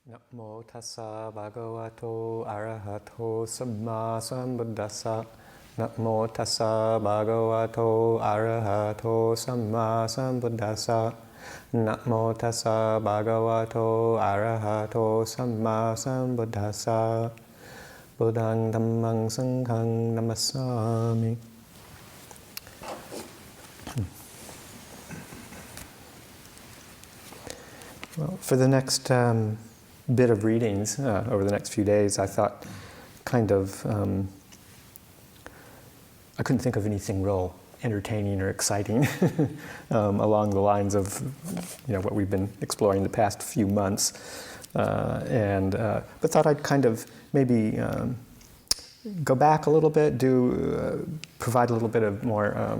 Namo tassa bhagavato arahato samma sambuddhassa. Namo tassa bhagavato arahato samma sambuddhassa. Namo tassa bhagavato arahato samma sambuddhassa. Buddhaṃ dhammāṃ saṅghāṃ namasāmi. Well, for the next bit of readings over the next few days, I thought I couldn't think of anything real entertaining or exciting along the lines of what we've been exploring the past few months, but thought I'd kind of maybe go back a little bit, provide a little bit of more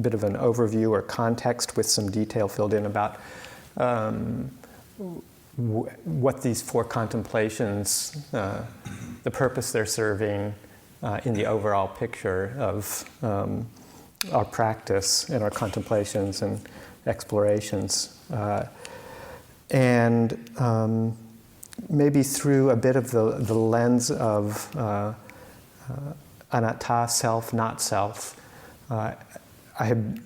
bit of an overview or context with some detail filled in about what these four contemplations, the purpose they're serving in the overall picture of our practice and our contemplations and explorations. And maybe through a bit of the lens of Anattā, self, not self. I had,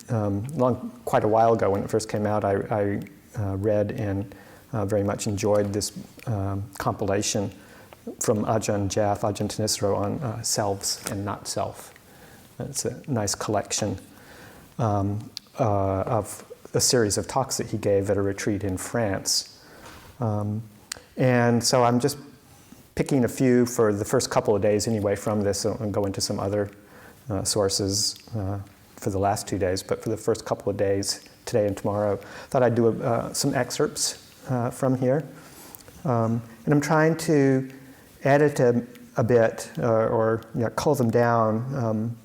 quite a while ago when it first came out, I read and very much enjoyed this compilation from Ajahn Ṭhānissaro on selves and not self. It's a nice collection of a series of talks that he gave at a retreat in France. And so I'm just picking a few for the first couple of days anyway from this, and go into some other sources for the last 2 days, but for the first couple of days, today and tomorrow, thought I'd do some excerpts from here. And I'm trying to edit a bit or cull them down.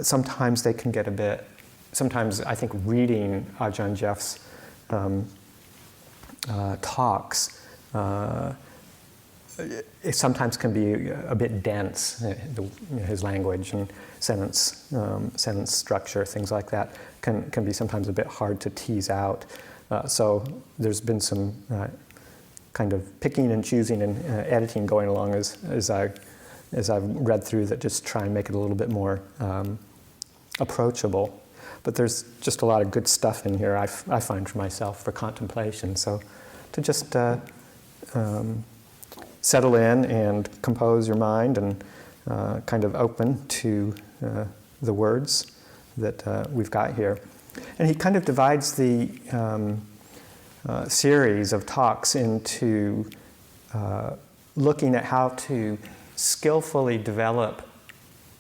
Sometimes they can get a bit, sometimes I think reading Ajahn Jeff's talks, it sometimes can be a bit dense, his language and sentence structure, things like that can be sometimes a bit hard to tease out. So there's been some kind of picking and choosing and editing going along as I've read through that, just try and make it a little bit more approachable. But there's just a lot of good stuff in here I find for myself for contemplation. So to just settle in and compose your mind and kind of open to the words that we've got here. And he kind of divides the series of talks into looking at how to skillfully develop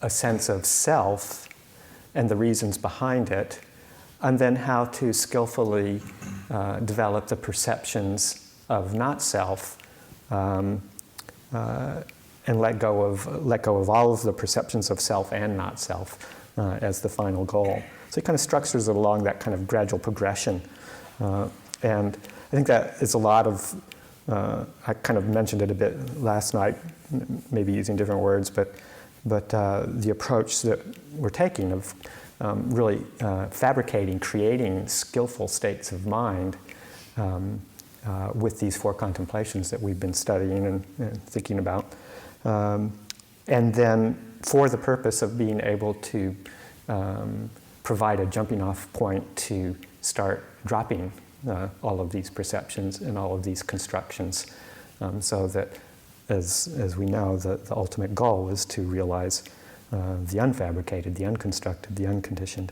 a sense of self and the reasons behind it, and then how to skillfully develop the perceptions of not self, and let go of all of the perceptions of self and not self as the final goal. So he kind of structures it along that kind of gradual progression. And I think that is a lot of, I kind of mentioned it a bit last night, maybe using different words, but the approach that we're taking of really fabricating, creating skillful states of mind with these four contemplations that we've been studying and thinking about. And then for the purpose of being able to provide a jumping off point to start dropping all of these perceptions and all of these constructions, so that as we know, the ultimate goal is to realize the unfabricated, the unconstructed, the unconditioned.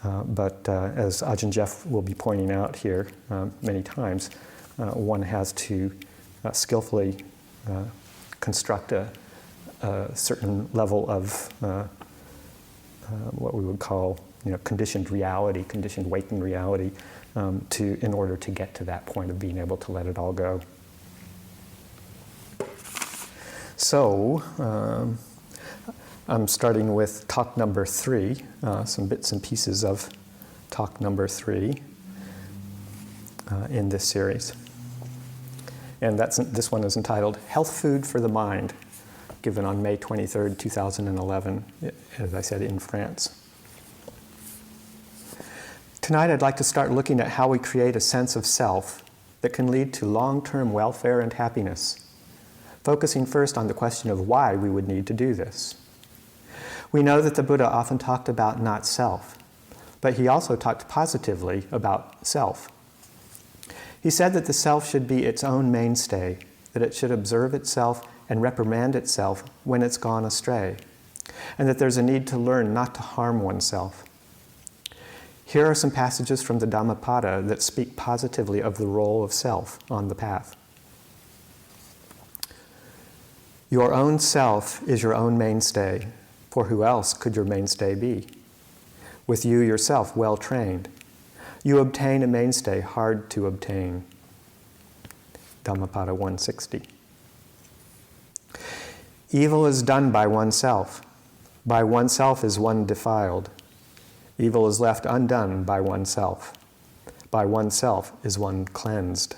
But as Ajahn Jeff will be pointing out here many times, one has to skillfully construct a certain level of what we would call conditioned reality, conditioned waking reality, in order to get to that point of being able to let it all go. So I'm starting with talk number 3, some bits and pieces of talk number 3 in this series. And this one is entitled Health Food for the Mind, given on May 23rd, 2011, as I said, in France. Tonight I'd like to start looking at how we create a sense of self that can lead to long-term welfare and happiness, focusing first on the question of why we would need to do this. We know that the Buddha often talked about not self, but he also talked positively about self. He said that the self should be its own mainstay, that it should observe itself and reprimand itself when it's gone astray, and that there's a need to learn not to harm oneself. Here are some passages from the Dhammapada that speak positively of the role of self on the path. Your own self is your own mainstay, for who else could your mainstay be? With you yourself well trained, you obtain a mainstay hard to obtain. Dhammapada 160. Evil is done by oneself. By oneself is one defiled. Evil is left undone by oneself. By oneself is one cleansed.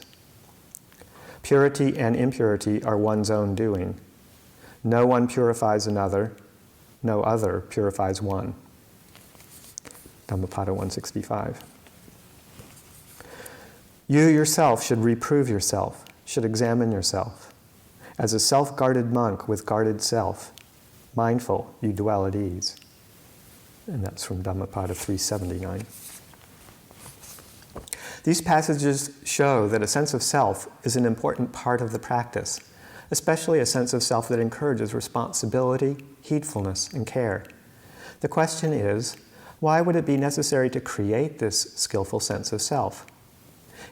Purity and impurity are one's own doing. No one purifies another. No other purifies one. Dhammapada 165. You yourself should reprove yourself, should examine yourself. As a self-guarded monk with guarded self, mindful, you dwell at ease. And that's from Dhammapada 379. These passages show that a sense of self is an important part of the practice, especially a sense of self that encourages responsibility, heedfulness, and care. The question is, why would it be necessary to create this skillful sense of self?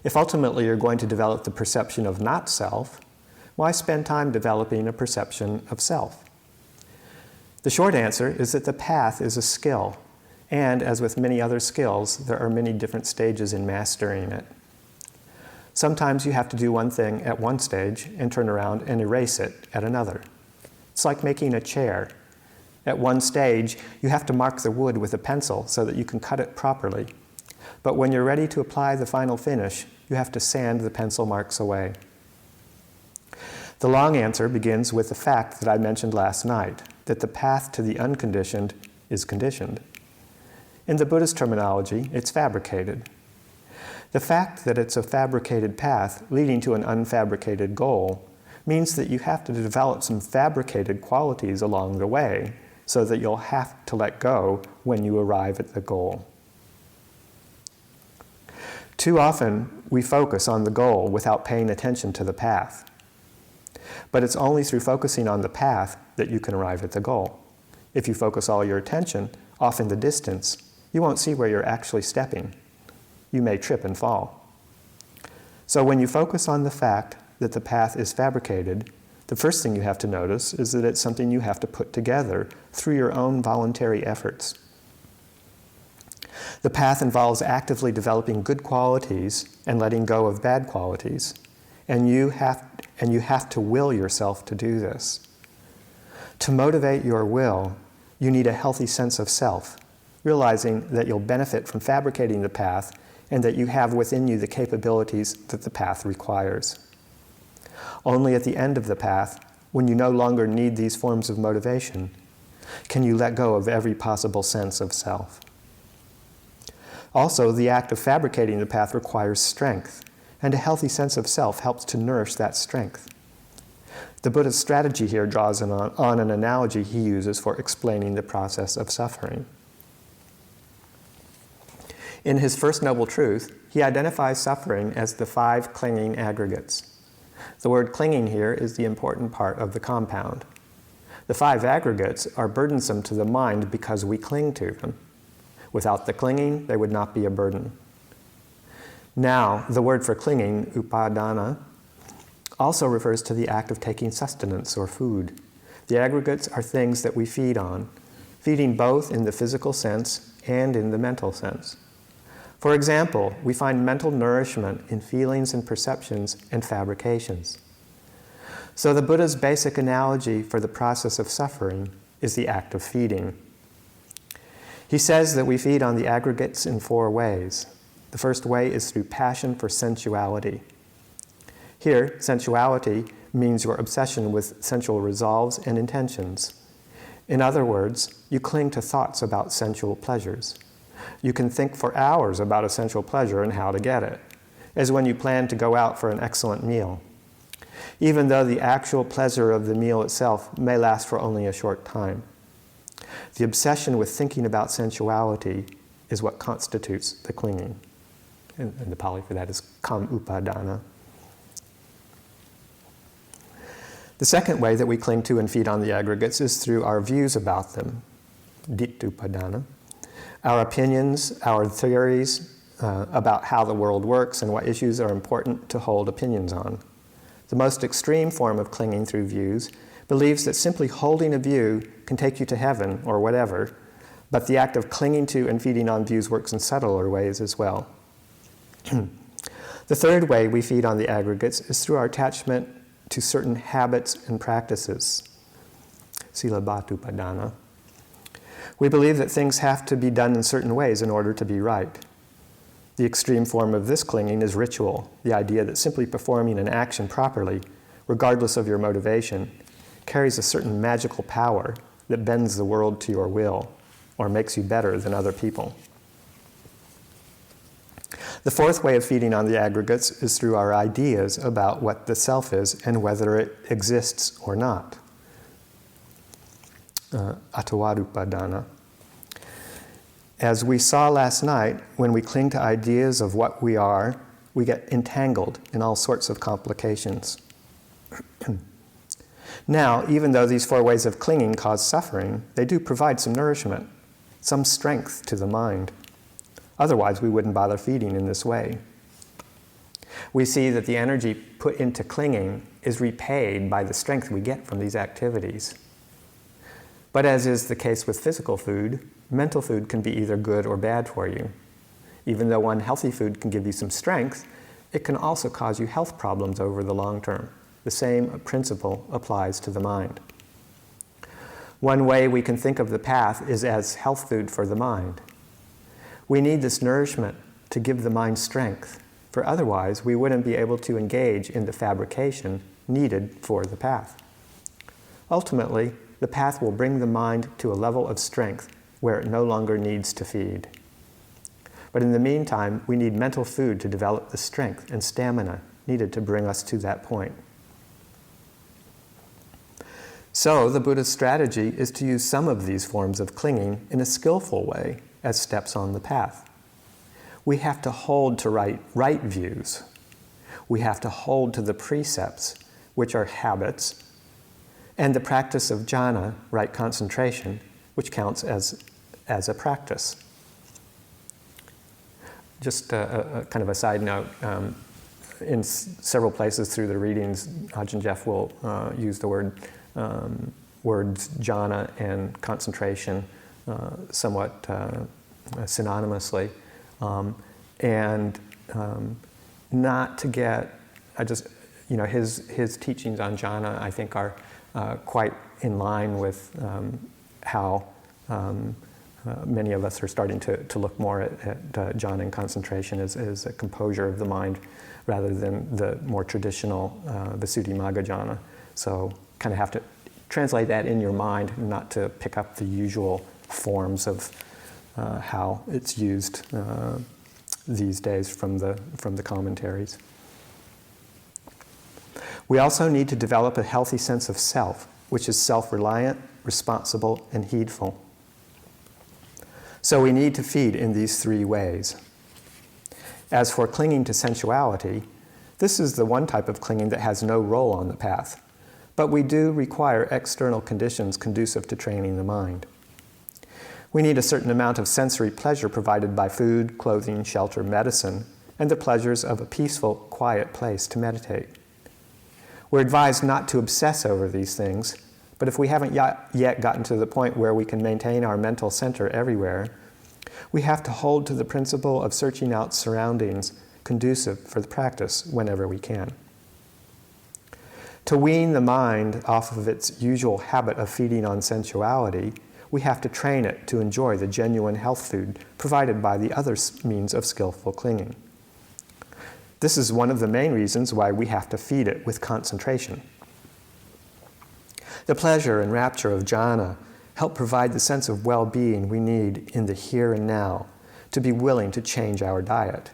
If ultimately you're going to develop the perception of not self, why spend time developing a perception of self? The short answer is that the path is a skill, and as with many other skills, there are many different stages in mastering it. Sometimes you have to do one thing at one stage and turn around and erase it at another. It's like making a chair. At one stage, you have to mark the wood with a pencil so that you can cut it properly. But when you're ready to apply the final finish, you have to sand the pencil marks away. The long answer begins with the fact that I mentioned last night, that the path to the unconditioned is conditioned. In the Buddhist terminology, it's fabricated. The fact that it's a fabricated path leading to an unfabricated goal means that you have to develop some fabricated qualities along the way so that you'll have to let go when you arrive at the goal. Too often, we focus on the goal without paying attention to the path. But it's only through focusing on the path that you can arrive at the goal. If you focus all your attention off in the distance, you won't see where you're actually stepping. You may trip and fall. So when you focus on the fact that the path is fabricated, the first thing you have to notice is that it's something you have to put together through your own voluntary efforts. The path involves actively developing good qualities and letting go of bad qualities, and you have to will yourself to do this. To motivate your will, you need a healthy sense of self, realizing that you'll benefit from fabricating the path and that you have within you the capabilities that the path requires. Only at the end of the path, when you no longer need these forms of motivation, can you let go of every possible sense of self. Also, the act of fabricating the path requires strength, and a healthy sense of self helps to nourish that strength. The Buddha's strategy here draws on an analogy he uses for explaining the process of suffering. In his First Noble Truth, he identifies suffering as the 5 clinging aggregates. The word clinging here is the important part of the compound. The 5 aggregates are burdensome to the mind because we cling to them. Without the clinging, they would not be a burden. Now, the word for clinging, upadana, also refers to the act of taking sustenance or food. The aggregates are things that we feed on, feeding both in the physical sense and in the mental sense. For example, we find mental nourishment in feelings and perceptions and fabrications. So the Buddha's basic analogy for the process of suffering is the act of feeding. He says that we feed on the aggregates in 4 ways. The first way is through passion for sensuality. Here, sensuality means your obsession with sensual resolves and intentions. In other words, you cling to thoughts about sensual pleasures. You can think for hours about a sensual pleasure and how to get it. as when you plan to go out for an excellent meal, even though the actual pleasure of the meal itself may last for only a short time. The obsession with thinking about sensuality is what constitutes the clinging. And the Pali for that is kam upadana. The second way that we cling to and feed on the aggregates is through our views about them, dittupadana, our opinions, our theories about how the world works and what issues are important to hold opinions on. The most extreme form of clinging through views believes that simply holding a view can take you to heaven or whatever, but the act of clinging to and feeding on views works in subtler ways as well. The third way we feed on the aggregates is through our attachment to certain habits and practices, silabatupadana. We believe that things have to be done in certain ways in order to be right. The extreme form of this clinging is ritual, the idea that simply performing an action properly, regardless of your motivation, carries a certain magical power that bends the world to your will or makes you better than other people. The fourth way of feeding on the aggregates is through our ideas about what the self is and whether it exists or not. Attavadupadana. As we saw last night, when we cling to ideas of what we are, we get entangled in all sorts of complications. Now, even though these four ways of clinging cause suffering, they do provide some nourishment, some strength to the mind. Otherwise, we wouldn't bother feeding in this way. We see that the energy put into clinging is repaid by the strength we get from these activities. But as is the case with physical food, mental food can be either good or bad for you. Even though unhealthy food can give you some strength, it can also cause you health problems over the long term. The same principle applies to the mind. One way we can think of the path is as health food for the mind. We need this nourishment to give the mind strength, for otherwise we wouldn't be able to engage in the fabrication needed for the path. Ultimately, the path will bring the mind to a level of strength where it no longer needs to feed. But in the meantime, we need mental food to develop the strength and stamina needed to bring us to that point. So, the Buddha's strategy is to use some of these forms of clinging in a skillful way as steps on the path. We have to hold to right views. We have to hold to the precepts, which are habits, and the practice of jhana, right concentration, which counts as a practice. Just a kind of a side note, in several places through the readings, Ajahn Jeff will use the words jhana and concentration somewhat synonymously, and not to get, his teachings on jhana, I think, are quite in line with how many of us are starting to look more at jhana and concentration as a composure of the mind rather than the more traditional Visuddhimagga jhana. So kind of have to translate that in your mind, not to pick up the usual forms of how it's used these days from the commentaries. We also need to develop a healthy sense of self, which is self-reliant, responsible, and heedful. So we need to feed in these three ways. As for clinging to sensuality, this is the one type of clinging that has no role on the path, but we do require external conditions conducive to training the mind. We need a certain amount of sensory pleasure provided by food, clothing, shelter, medicine, and the pleasures of a peaceful, quiet place to meditate. We're advised not to obsess over these things, but if we haven't yet gotten to the point where we can maintain our mental center everywhere, we have to hold to the principle of searching out surroundings conducive for the practice whenever we can. To wean the mind off of its usual habit of feeding on sensuality, we have to train it to enjoy the genuine health food provided by the other means of skillful clinging. This is one of the main reasons why we have to feed it with concentration. The pleasure and rapture of jhana help provide the sense of well-being we need in the here and now to be willing to change our diet.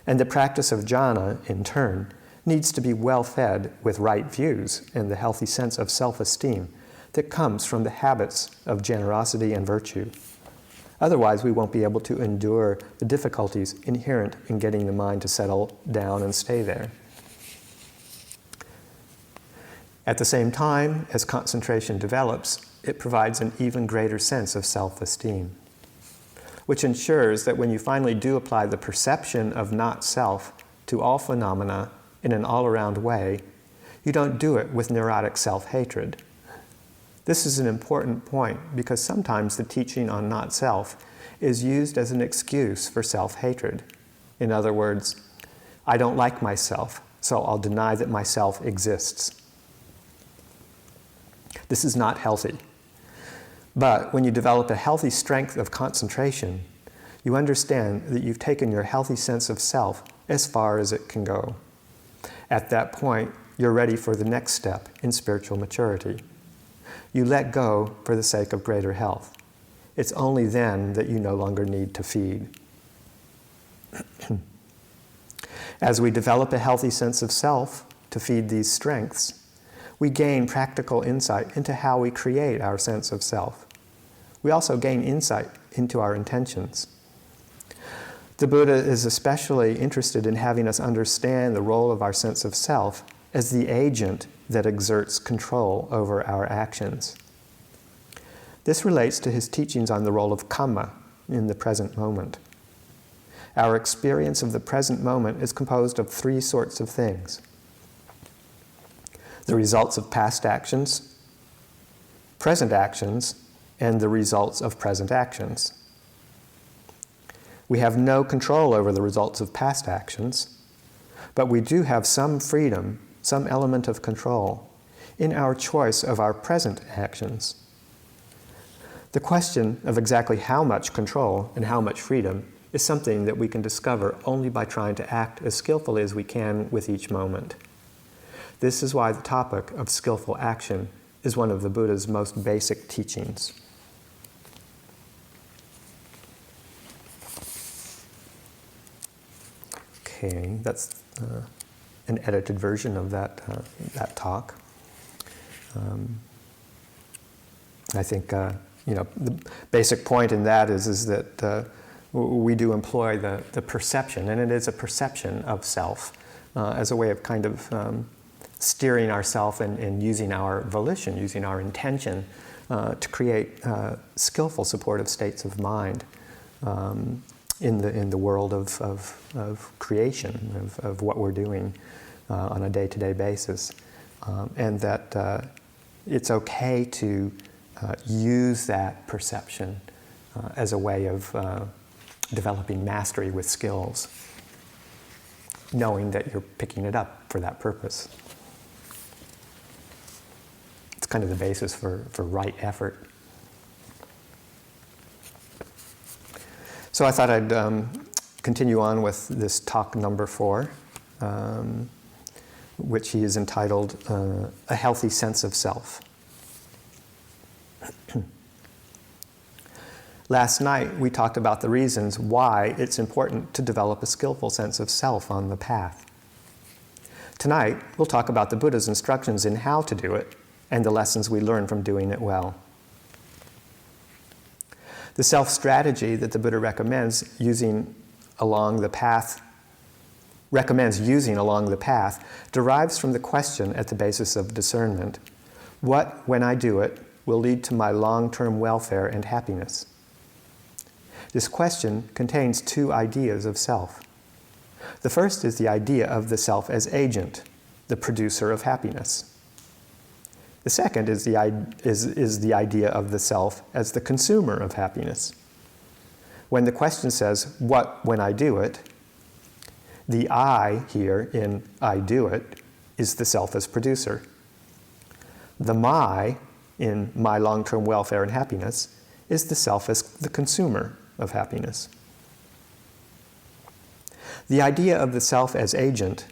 And the practice of jhana, in turn, needs to be well fed with right views and the healthy sense of self-esteem that comes from the habits of generosity and virtue. Otherwise, we won't be able to endure the difficulties inherent in getting the mind to settle down and stay there. At the same time, as concentration develops, it provides an even greater sense of self-esteem, which ensures that when you finally do apply the perception of not-self to all phenomena in an all-around way, you don't do it with neurotic self-hatred. This is an important point because sometimes the teaching on not-self is used as an excuse for self-hatred. In other words, I don't like myself, so I'll deny that myself exists. This is not healthy. But when you develop a healthy strength of concentration, you understand that you've taken your healthy sense of self as far as it can go. At that point, you're ready for the next step in spiritual maturity. You let go for the sake of greater health. It's only then that you no longer need to feed. As we develop a healthy sense of self to feed these strengths, we gain practical insight into how we create our sense of self. We also gain insight into our intentions. The Buddha is especially interested in having us understand the role of our sense of self as the agent that exerts control over our actions. This relates to his teachings on the role of kamma in the present moment. Our experience of the present moment is composed of three sorts of things: the results of past actions, present actions, and the results of present actions. We have no control over the results of past actions, but we do have some freedom, some element of control, in our choice of our present actions. The question of exactly how much control and how much freedom is something that we can discover only by trying to act as skillfully as we can with each moment. This is why the topic of skillful action is one of the Buddha's most basic teachings. Okay, that's an edited version of that talk. I think the basic point in that is that we do employ the perception, and it is a perception of self as a way of kind of steering ourself and using our volition, using our intention to create skillful supportive states of mind in the world of creation, of what we're doing on a day-to-day basis. And that it's okay to use that perception as a way of developing mastery with skills, knowing that you're picking it up for that purpose. It's kind of the basis for right effort. So I thought I'd continue on with this talk number 4, which he is entitled A Healthy Sense of Self. Last night we talked about the reasons why it's important to develop a skillful sense of self on the path. Tonight we'll talk about the Buddha's instructions in how to do it and the lessons we learn from doing it well. The self-strategy that the Buddha recommends using along the path derives from the question at the basis of discernment: what, when I do it, will lead to my long-term welfare and happiness? This question contains 2 ideas of self. The first is the idea of the self as agent, the producer of happiness. The second is the idea of the self as the consumer of happiness. When the question says, what when I do it, the I here in I do it is the self as producer. The my in my long-term welfare and happiness is the self as the consumer of happiness. The idea of the self as agent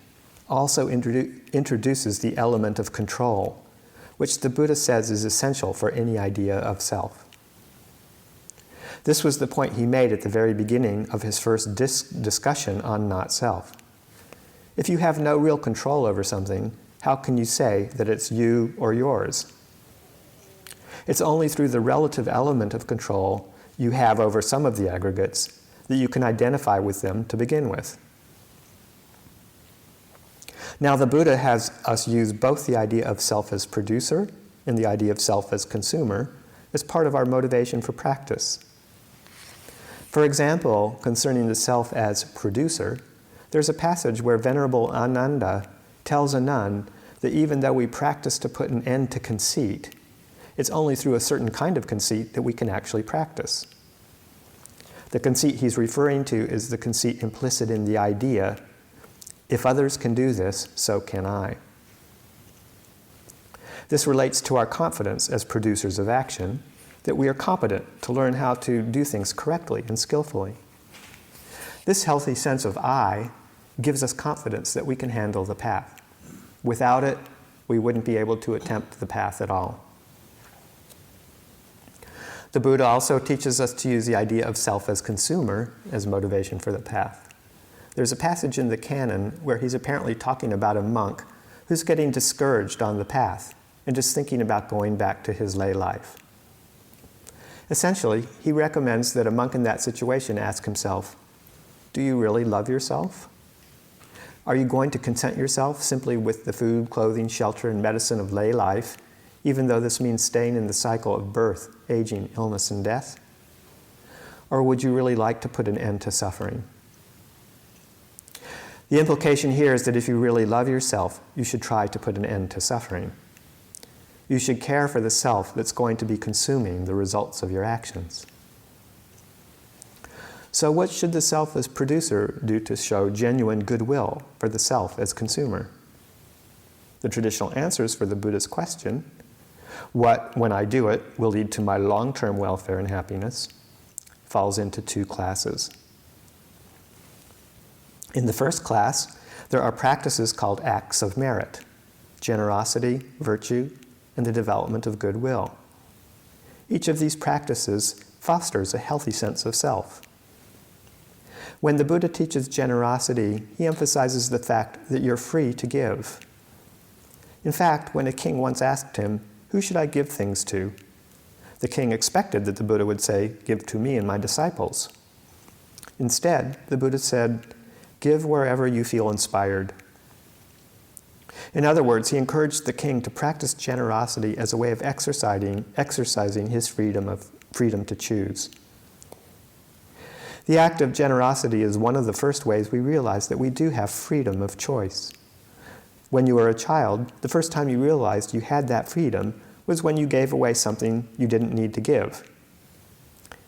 also introduces the element of control, which the Buddha says is essential for any idea of self. This was the point he made at the very beginning of his first discussion on not-self. If you have no real control over something, how can you say that it's you or yours? It's only through the relative element of control you have over some of the aggregates that you can identify with them to begin with. Now, the Buddha has us use both the idea of self as producer and the idea of self as consumer as part of our motivation for practice. For example, concerning the self as producer, there's a passage where Venerable Anattā tells a nun that even though we practice to put an end to conceit, it's only through a certain kind of conceit that we can actually practice. The conceit he's referring to is the conceit implicit in the idea, if others can do this, so can I. This relates to our confidence as producers of action, that we are competent to learn how to do things correctly and skillfully. This healthy sense of I gives us confidence that we can handle the path. Without it, we wouldn't be able to attempt the path at all. The Buddha also teaches us to use the idea of self as consumer as motivation for the path. There's a passage in the canon where he's apparently talking about a monk who's getting discouraged on the path and just thinking about going back to his lay life. Essentially, he recommends that a monk in that situation ask himself, do you really love yourself? Are you going to content yourself simply with the food, clothing, shelter, and medicine of lay life, even though this means staying in the cycle of birth, aging, illness, and death? Or would you really like to put an end to suffering? The implication here is that if you really love yourself, you should try to put an end to suffering. You should care for the self that's going to be consuming the results of your actions. So what should the self as producer do to show genuine goodwill for the self as consumer? The traditional answers for the Buddha's question, what, when I do it, will lead to my long-term welfare and happiness, falls into two classes. In the first class, there are practices called acts of merit, generosity, virtue, and the development of goodwill. Each of these practices fosters a healthy sense of self. When the Buddha teaches generosity, he emphasizes the fact that you're free to give. In fact, when a king once asked him, who should I give things to? The king expected that the Buddha would say, give to me and my disciples. Instead, the Buddha said, give wherever you feel inspired. In other words, he encouraged the king to practice generosity as a way of exercising his freedom to choose. The act of generosity is one of the first ways we realize that we do have freedom of choice. When you were a child, the first time you realized you had that freedom was when you gave away something you didn't need to give.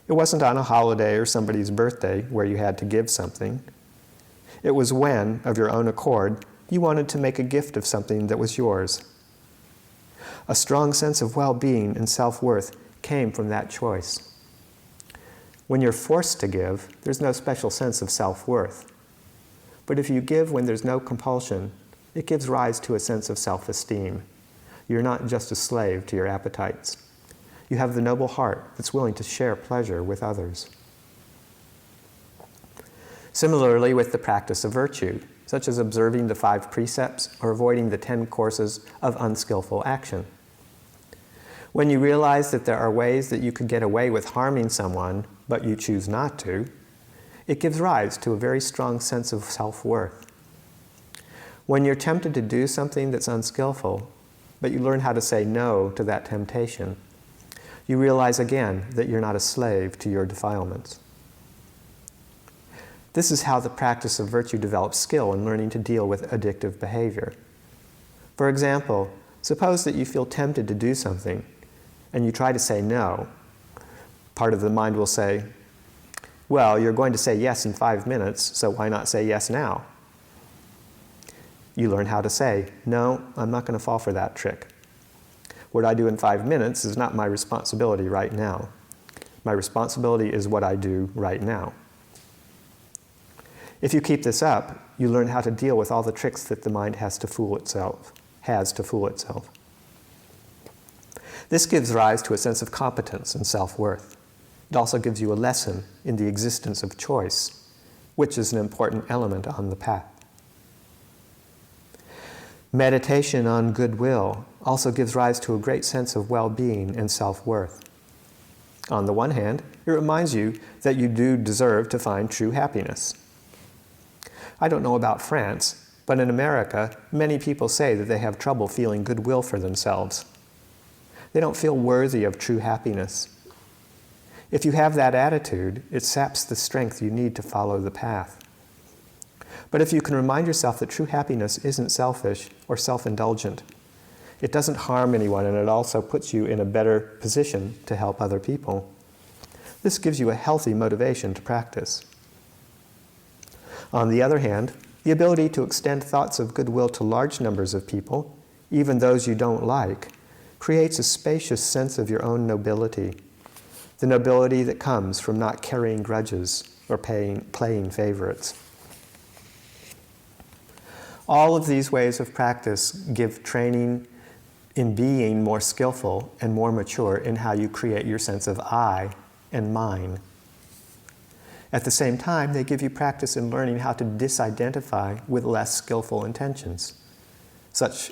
It wasn't on a holiday or somebody's birthday where you had to give something. It was when, of your own accord, you wanted to make a gift of something that was yours. A strong sense of well-being and self-worth came from that choice. When you're forced to give, there's no special sense of self-worth. But if you give when there's no compulsion, it gives rise to a sense of self-esteem. You're not just a slave to your appetites. You have the noble heart that's willing to share pleasure with others. Similarly, with the practice of virtue, such as observing the 5 precepts or avoiding the 10 courses of unskillful action. When you realize that there are ways that you could get away with harming someone, but you choose not to, it gives rise to a very strong sense of self-worth. When you're tempted to do something that's unskillful, but you learn how to say no to that temptation, you realize again that you're not a slave to your defilements. This is how the practice of virtue develops skill in learning to deal with addictive behavior. For example, suppose that you feel tempted to do something and you try to say no. Part of the mind will say, well, you're going to say yes in 5 minutes, so why not say yes now? You learn how to say, no, I'm not going to fall for that trick. What I do in 5 minutes is not my responsibility right now. My responsibility is what I do right now. If you keep this up, you learn how to deal with all the tricks that the mind has to fool itself. This gives rise to a sense of competence and self-worth. It also gives you a lesson in the existence of choice, which is an important element on the path. Meditation on goodwill also gives rise to a great sense of well-being and self-worth. On the one hand, it reminds you that you do deserve to find true happiness. I don't know about France, but in America, many people say that they have trouble feeling goodwill for themselves. They don't feel worthy of true happiness. If you have that attitude, it saps the strength you need to follow the path. But if you can remind yourself that true happiness isn't selfish or self-indulgent, it doesn't harm anyone, and it also puts you in a better position to help other people, this gives you a healthy motivation to practice. On the other hand, the ability to extend thoughts of goodwill to large numbers of people, even those you don't like, creates a spacious sense of your own nobility, the nobility that comes from not carrying grudges or playing favorites. All of these ways of practice give training in being more skillful and more mature in how you create your sense of I and mine. At the same time, they give you practice in learning how to disidentify with less skillful intentions, such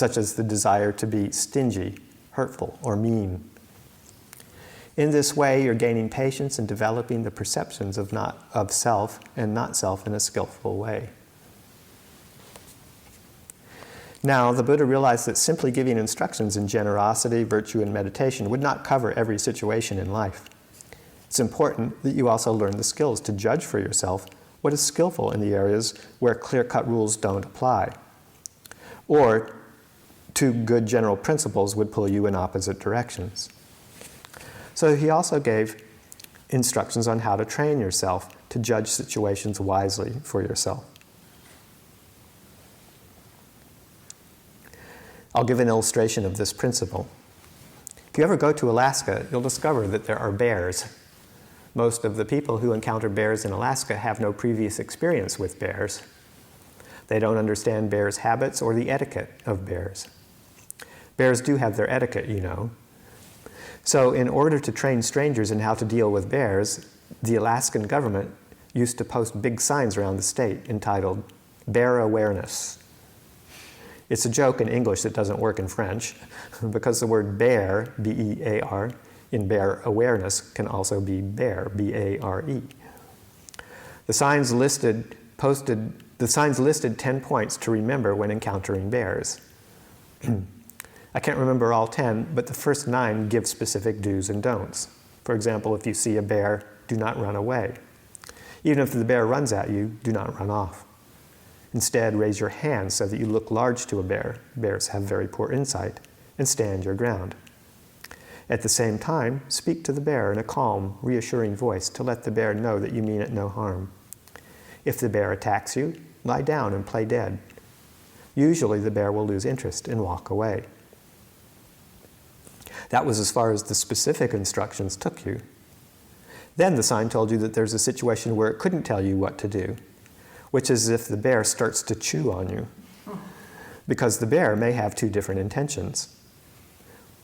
as the desire to be stingy, hurtful, or mean. In this way, you're gaining patience and developing the perceptions of self and not self in a skillful way. Now, the Buddha realized that simply giving instructions in generosity, virtue, and meditation would not cover every situation in life. It's important that you also learn the skills to judge for yourself what is skillful in the areas where clear-cut rules don't apply, or two good general principles would pull you in opposite directions. So he also gave instructions on how to train yourself to judge situations wisely for yourself. I'll give an illustration of this principle. If you ever go to Alaska, you'll discover that there are bears. Most of the people who encounter bears in Alaska have no previous experience with bears. They don't understand bears' habits or the etiquette of bears. Bears do have their etiquette, you know. So in order to train strangers in how to deal with bears, the Alaskan government used to post big signs around the state entitled "Bear Awareness." It's a joke in English that doesn't work in French, because the word bear, B-E-A-R, in bear awareness can also be bear, B-A-R-E. The signs listed 10 points to remember when encountering bears. I can't remember all 10, but the first 9 give specific do's and don'ts. For example, if you see a bear, do not run away. Even if the bear runs at you, do not run off. Instead, raise your hand so that you look large to a bear. Bears have very poor insight. And stand your ground. At the same time, speak to the bear in a calm, reassuring voice to let the bear know that you mean it no harm. If the bear attacks you, lie down and play dead. Usually the bear will lose interest and walk away. That was as far as the specific instructions took you. Then the sign told you that there's a situation where it couldn't tell you what to do, which is if the bear starts to chew on you, because the bear may have 2 different intentions.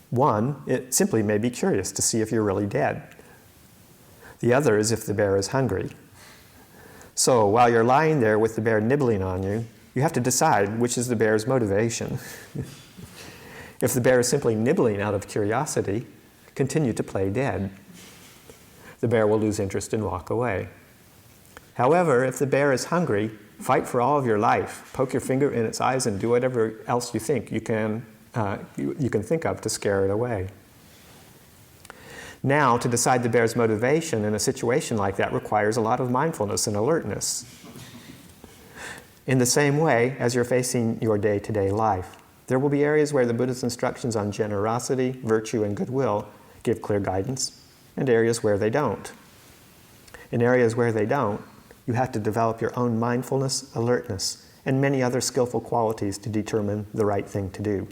One, it simply may be curious to see if you're really dead. The other is if the bear is hungry. So while you're lying there with the bear nibbling on you, you have to decide which is the bear's motivation. If the bear is simply nibbling out of curiosity, continue to play dead. The bear will lose interest and walk away. However, if the bear is hungry, fight for all of your life. Poke your finger in its eyes and do whatever else you think you can think of to scare it away. Now, to decide the bear's motivation in a situation like that requires a lot of mindfulness and alertness. In the same way as you're facing your day-to-day life, there will be areas where the Buddha's instructions on generosity, virtue, and goodwill give clear guidance, and areas where they don't. In areas where they don't, you have to develop your own mindfulness, alertness, and many other skillful qualities to determine the right thing to do.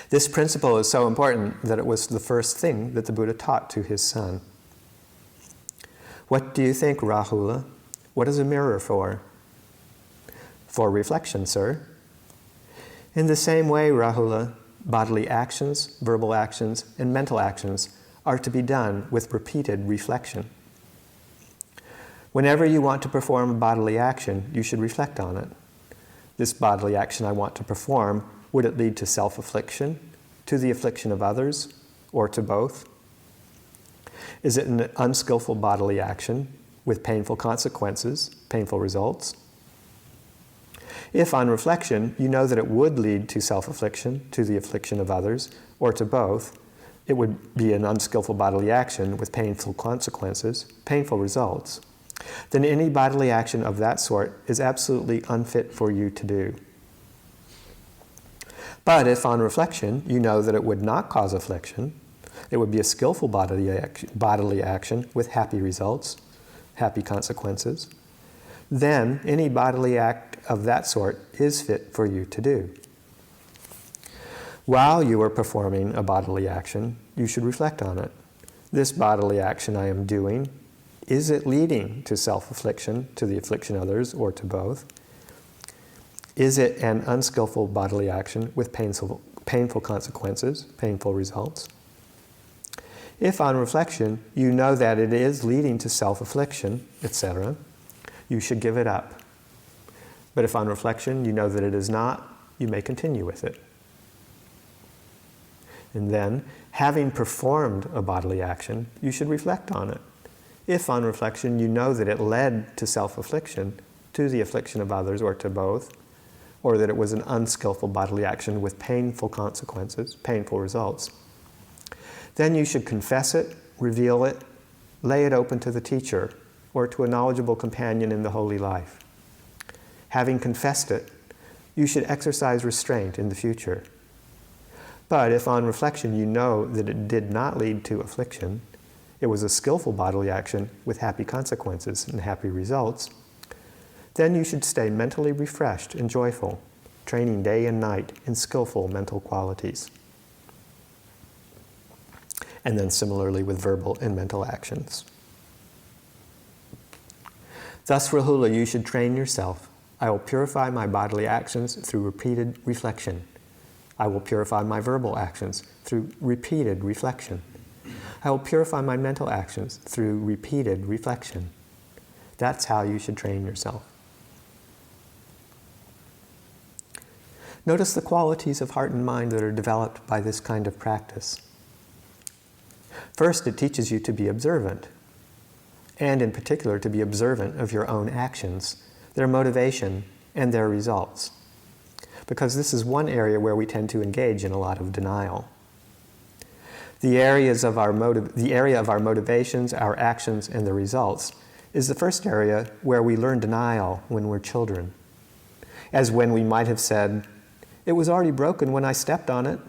This principle is so important that it was the first thing that the Buddha taught to his son. What do you think, Rahula? What is a mirror for? For reflection, sir. In the same way, Rahula, bodily actions, verbal actions, and mental actions are to be done with repeated reflection. Whenever you want to perform a bodily action, you should reflect on it. This bodily action I want to perform, would it lead to self-affliction, to the affliction of others, or to both? Is it an unskillful bodily action with painful consequences, painful results? If on reflection you know that it would lead to self-affliction, to the affliction of others, or to both, it would be an unskillful bodily action with painful consequences, painful results, then any bodily action of that sort is absolutely unfit for you to do. But if on reflection you know that it would not cause affliction, it would be a skillful bodily action with happy results, happy consequences, then any bodily act of that sort is fit for you to do. While you are performing a bodily action, you should reflect on it. This bodily action I am doing, is it leading to self-affliction, to the affliction of others, or to both? Is it an unskillful bodily action with painful consequences, painful results? If on reflection you know that it is leading to self-affliction, etc., you should give it up. But if on reflection you know that it is not, you may continue with it. And then, having performed a bodily action, you should reflect on it. If on reflection you know that it led to self-affliction, to the affliction of others, or to both, or that it was an unskillful bodily action with painful consequences, painful results, then you should confess it, reveal it, lay it open to the teacher, or to a knowledgeable companion in the holy life. Having confessed it, you should exercise restraint in the future. But if on reflection you know that it did not lead to affliction, it was a skillful bodily action with happy consequences and happy results, then you should stay mentally refreshed and joyful, training day and night in skillful mental qualities. And then similarly with verbal and mental actions. Thus, Rahula, you should train yourself. I will purify my bodily actions through repeated reflection. I will purify my verbal actions through repeated reflection. I will purify my mental actions through repeated reflection. That's how you should train yourself. Notice the qualities of heart and mind that are developed by this kind of practice. First, it teaches you to be observant, and in particular to be observant of your own actions, their motivation, and their results. Because this is one area where we tend to engage in a lot of denial. The area of our motivations, our actions, and the results is the first area where we learn denial when we're children. As when we might have said, "It was already broken when I stepped on it."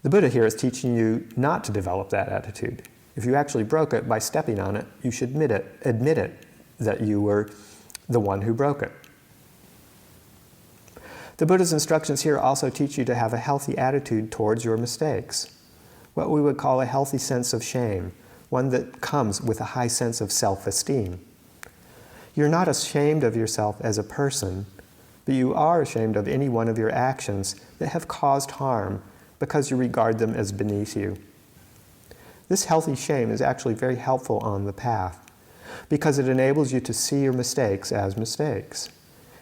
The Buddha here is teaching you not to develop that attitude. If you actually broke it by stepping on it, you should admit it that you were the one who broke it. The Buddha's instructions here also teach you to have a healthy attitude towards your mistakes, what we would call a healthy sense of shame, one that comes with a high sense of self-esteem. You're not ashamed of yourself as a person, but you are ashamed of any one of your actions that have caused harm because you regard them as beneath you. This healthy shame is actually very helpful on the path because it enables you to see your mistakes as mistakes,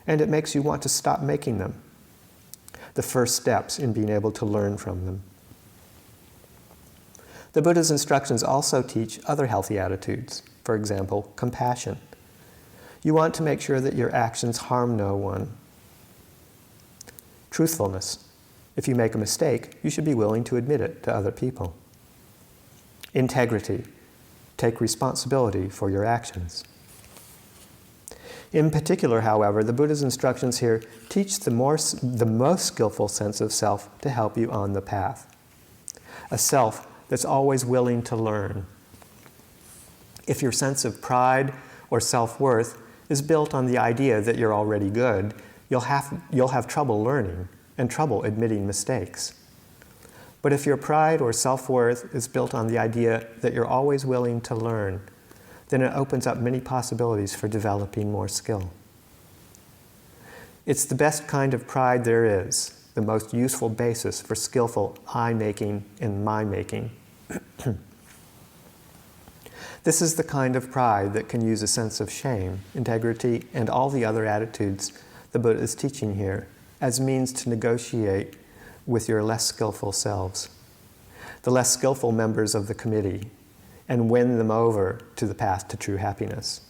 and it makes you want to stop making them. The first steps in being able to learn from them. The Buddha's instructions also teach other healthy attitudes, for example, compassion. You want to make sure that your actions harm no one. Truthfulness. If you make a mistake, you should be willing to admit it to other people. Integrity. Take responsibility for your actions. In particular, however, the Buddha's instructions here teach the most skillful sense of self to help you on the path. A self that's always willing to learn. If your sense of pride or self-worth is built on the idea that you're already good, you'll have trouble learning and trouble admitting mistakes. But if your pride or self-worth is built on the idea that you're always willing to learn, then it opens up many possibilities for developing more skill. It's the best kind of pride there is, the most useful basis for skillful I-making and my-making. This is the kind of pride that can use a sense of shame, integrity, and all the other attitudes the Buddha is teaching here as means to negotiate with your less skillful selves, the less skillful members of the committee, and win them over to the path to true happiness.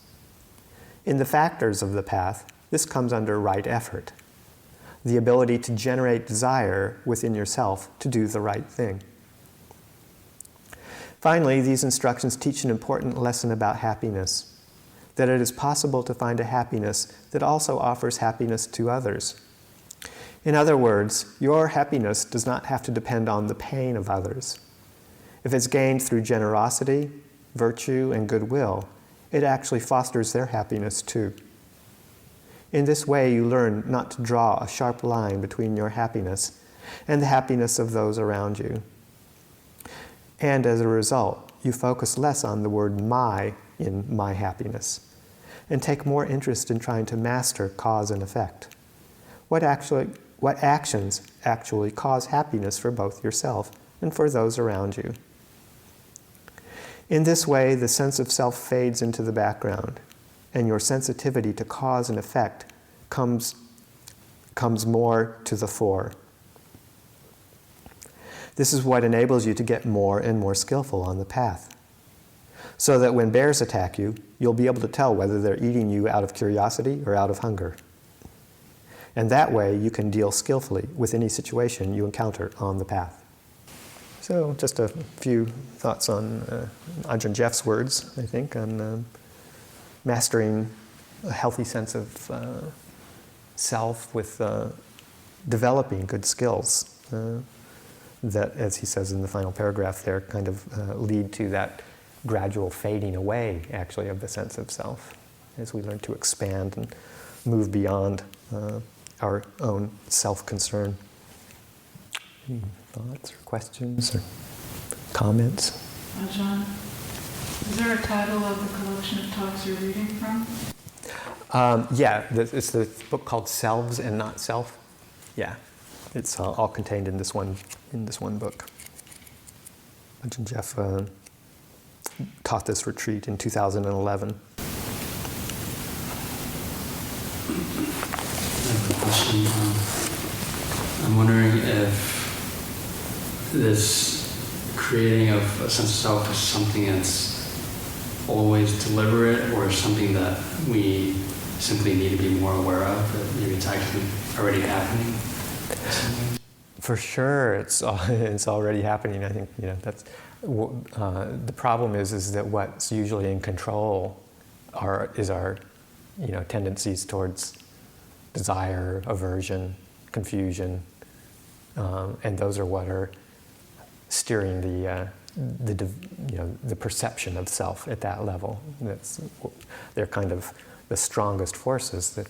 In the factors of the path, this comes under right effort, the ability to generate desire within yourself to do the right thing. Finally, these instructions teach an important lesson about happiness, that it is possible to find a happiness that also offers happiness to others. In other words, your happiness does not have to depend on the pain of others. If it's gained through generosity, virtue, and goodwill, it actually fosters their happiness too. In this way, you learn not to draw a sharp line between your happiness and the happiness of those around you. And as a result, you focus less on the word my in my happiness and take more interest in trying to master cause and effect. What actions actually cause happiness for both yourself and for those around you? In this way, the sense of self fades into the background, and your sensitivity to cause and effect comes more to the fore. This is what enables you to get more and more skillful on the path, so that when bears attack you, you'll be able to tell whether they're eating you out of curiosity or out of hunger. And that way, you can deal skillfully with any situation you encounter on the path. So, just a few thoughts on Ajahn Jeff's words, I think, on mastering a healthy sense of self with developing good skills that, as he says in the final paragraph there, kind of lead to that gradual fading away, actually, of the sense of self as we learn to expand and move beyond our own self-concern. Any thoughts or questions or comments? Ajahn, is there a title of the collection of talks you're reading from? It's the book called Selves and Not-self. Yeah, it's all contained in this one book. Ajahn Jeff taught this retreat in 2011. I have a question. I'm wondering if this creating of a sense of self is something that's always deliberate, or something that we simply need to be more aware of, that maybe it's actually already happening? For sure, it's already happening. I think that's the problem is that what's usually in control is our tendencies towards desire, aversion, confusion, and those are what are steering the perception of self at that level. They're kind of the strongest forces that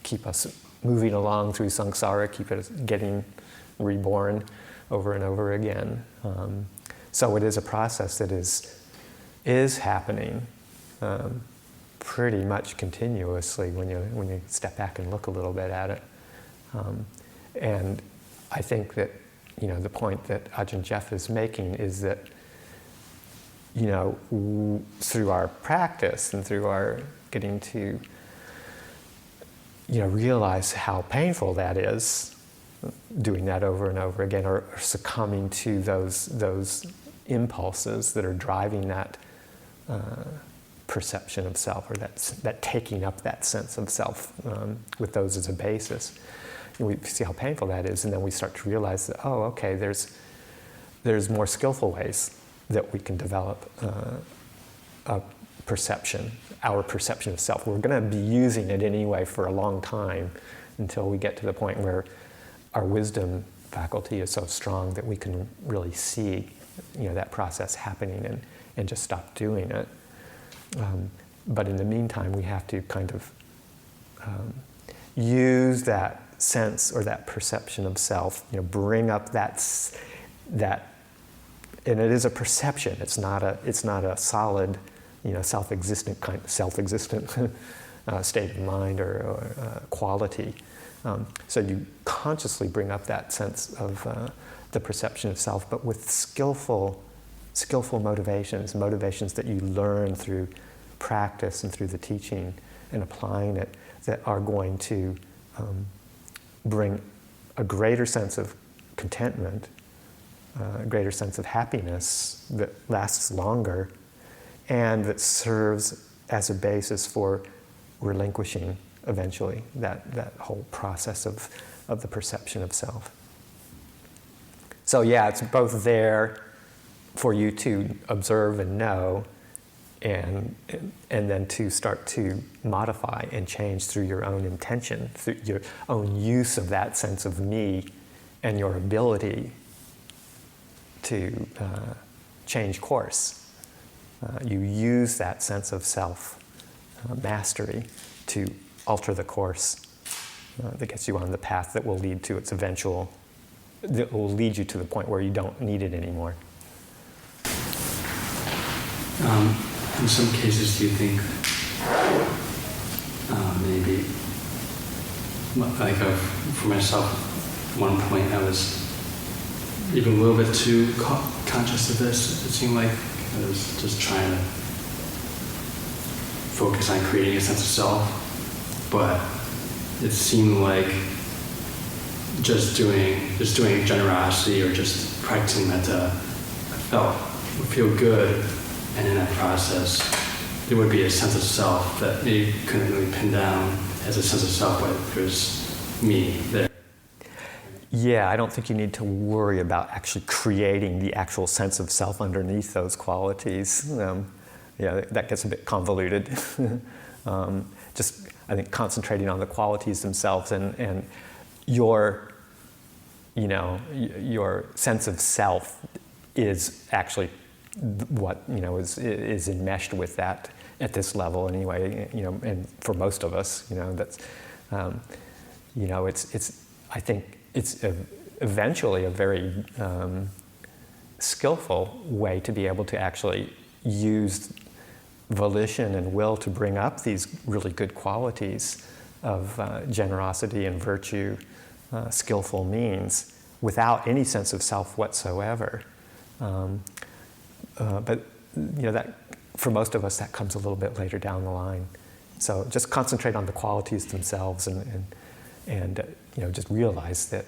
keep us moving along through samsara, keep us getting reborn over and over again. So it is a process that is happening pretty much continuously when you step back and look a little bit at it. And I think that the point that Ajahn Jeff is making is that through our practice and through our getting to realize how painful that is, doing that over and over again, or succumbing to those impulses that are driving that perception of self, or that taking up that sense of self with those as a basis. And we see how painful that is, and then we start to realize that, oh, okay, there's more skillful ways that we can develop our perception of self. We're going to be using it anyway for a long time until we get to the point where our wisdom faculty is so strong that we can really see that process happening and just stop doing it. But in the meantime, we have to kind of use that sense or that perception of self, bring up that, and it is a perception. It's not a solid, self-existent state of mind or quality. So you consciously bring up that sense of the perception of self, but with skillful skillful motivations, motivations that you learn through practice and through the teaching and applying it, that are going to bring a greater sense of contentment, a greater sense of happiness that lasts longer, and that serves as a basis for relinquishing eventually that whole process of the perception of self. So yeah, it's both there for you to observe and know, and then to start to modify and change through your own intention, through your own use of that sense of me and your ability to change course. You use that sense of self mastery to alter the course that gets you on the path that will lead to its eventual, that will lead you to the point where you don't need it anymore. In some cases, do you think maybe, like for myself, at one point I was even a little bit too conscious of this. It seemed like I was just trying to focus on creating a sense of self, but it seemed like just doing generosity or just practicing metta, would feel good, and in that process, there would be a sense of self that you couldn't really pin down as a sense of self, but there's me there. Yeah, I don't think you need to worry about actually creating the actual sense of self underneath those qualities. Yeah, that gets a bit convoluted. Just, I think, concentrating on the qualities themselves and your sense of self is actually what is enmeshed with that at this level anyway. And for most of us, that's it's I think it's eventually a very skillful way to be able to actually use volition and will to bring up these really good qualities of generosity and virtue, skillful means, without any sense of self whatsoever. But that for most of us, that comes a little bit later down the line. So just concentrate on the qualities themselves, and just realize that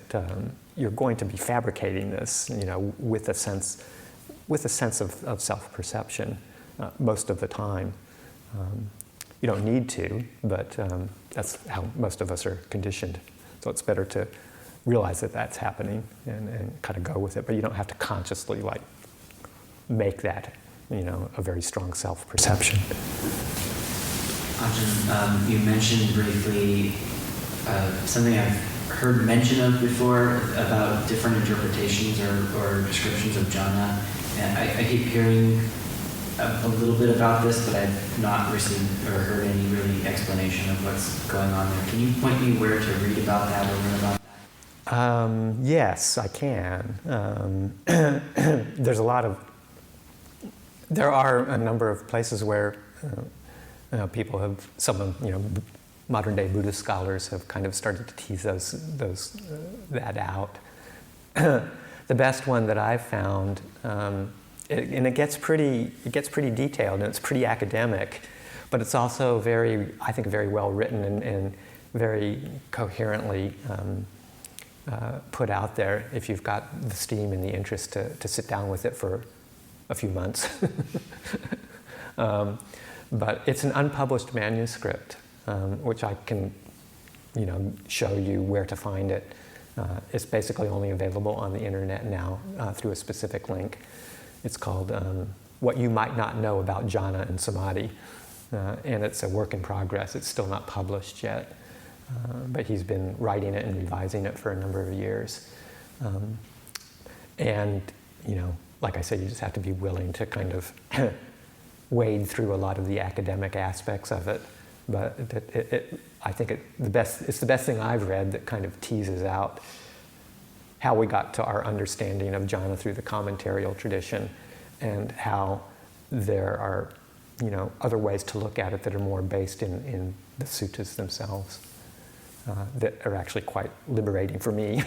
you're going to be fabricating this, with a sense of self-perception most of the time. You don't need to, but that's how most of us are conditioned. So it's better to realize that that's happening and kind of go with it. But you don't have to consciously make that a very strong self-perception. Ajahn, you mentioned briefly something I've heard mention of before about different interpretations or descriptions of Janna. And I keep hearing a little bit about this, but I've not received or heard any really explanation of what's going on there. Can you point me where to read about that or learn about that? Yes, I can. There are a number of places where people have, modern day Buddhist scholars have kind of started to tease that out. The best one that I've found, and it gets pretty detailed and it's pretty academic, but it's also I think very well written and very coherently put out there if you've got the steam and the interest to sit down with it for a few months. But it's an unpublished manuscript, which I can show you where to find it. It's basically only available on the internet now through a specific link. It's called What You Might Not Know About Janna and Samadhi, and it's a work in progress. It's still not published yet, but he's been writing it and revising it for a number of years. And like I said, you just have to be willing to kind of wade through a lot of the academic aspects of it. But I think it's the best thing I've read that kind of teases out how we got to our understanding of Janna through the commentarial tradition, and how there are other ways to look at it that are more based in the suttas themselves, that are actually quite liberating for me.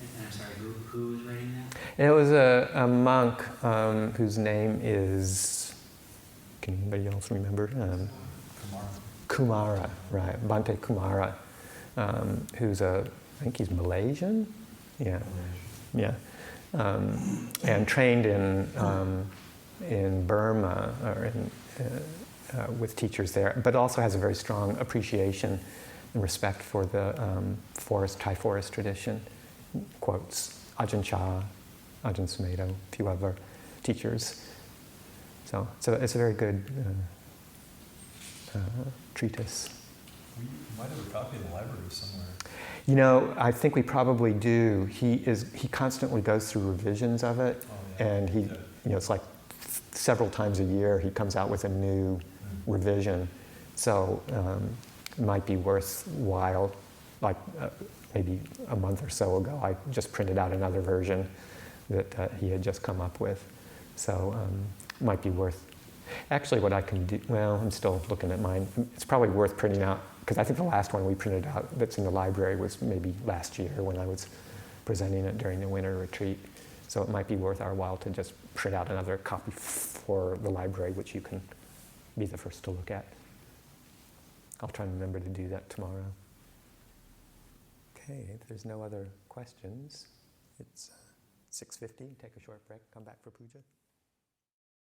And I'm sorry, who was writing that? And it was a monk whose name is, can anybody else remember? Kumara, right, Bhante Kumara, who's I think he's Malaysian? Yeah, yeah. And trained in Burma, or with teachers there, but also has a very strong appreciation and respect for the Thai forest tradition. Quotes Ajahn Chah, Ajahn Sumedho, a few other teachers. So it's a very good treatise. We might have a copy in the library somewhere. You know, I think we probably do. He constantly goes through revisions of it, and it's like several times a year he comes out with a new revision. So it might be worthwhile, like maybe a month or so ago, I just printed out another version that he had just come up with. So it might be worth. Actually, what I can do, well, I'm still looking at mine. It's probably worth printing out, because I think the last one we printed out that's in the library was maybe last year when I was presenting it during the winter retreat. So it might be worth our while to just print out another copy for the library, which you can be the first to look at. I'll try and remember to do that tomorrow. Okay, if there's no other questions, it's 6:50. Take a short break, come back for puja.